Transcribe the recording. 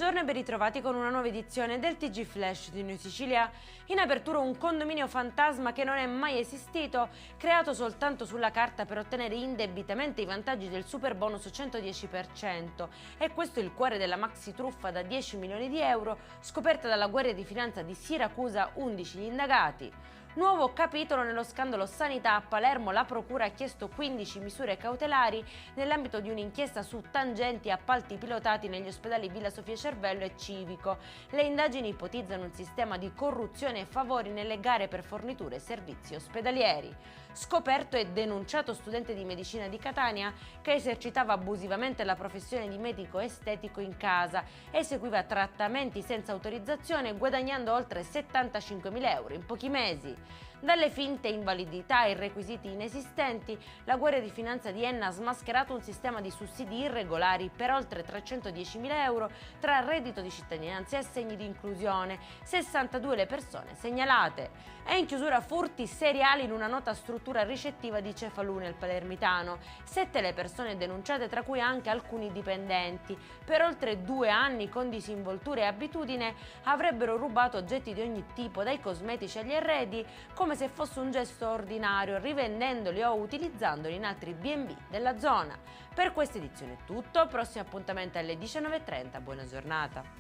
Buongiorno e ben ritrovati con una nuova edizione del TG Flash di Noi Sicilia. In apertura un condominio fantasma che non è mai esistito, creato soltanto sulla carta per ottenere indebitamente i vantaggi del superbonus 110%. E questo è il cuore della maxi truffa da 10 milioni di euro, scoperta dalla Guardia di Finanza di Siracusa, 11 gli indagati. Nuovo capitolo nello scandalo sanità a Palermo, la procura ha chiesto 15 misure cautelari nell'ambito di un'inchiesta su tangenti e appalti pilotati negli ospedali Villa Sofia Cervello e Civico. Le indagini ipotizzano un sistema di corruzione e favori nelle gare per forniture e servizi ospedalieri. Scoperto e denunciato studente di medicina di Catania che esercitava abusivamente la professione di medico estetico in casa, eseguiva trattamenti senza autorizzazione guadagnando oltre 75.000 euro in pochi mesi. Dalle finte invalidità ai requisiti inesistenti, la Guardia di Finanza di Enna ha smascherato un sistema di sussidi irregolari per oltre 310.000 euro tra reddito di cittadinanza e assegni di inclusione, 62 le persone segnalate. È in chiusura furti seriali in una nota struttura ricettiva di Cefalù nel Palermitano, 7 le persone denunciate, tra cui anche alcuni dipendenti. Per oltre 2 anni con disinvoltura e abitudine avrebbero rubato oggetti di ogni tipo, dai cosmetici agli arredi, come se fosse un gesto ordinario, rivendendoli o utilizzandoli in altri B&B della zona. Per questa edizione è tutto, prossimo appuntamento alle 19:30, buona giornata.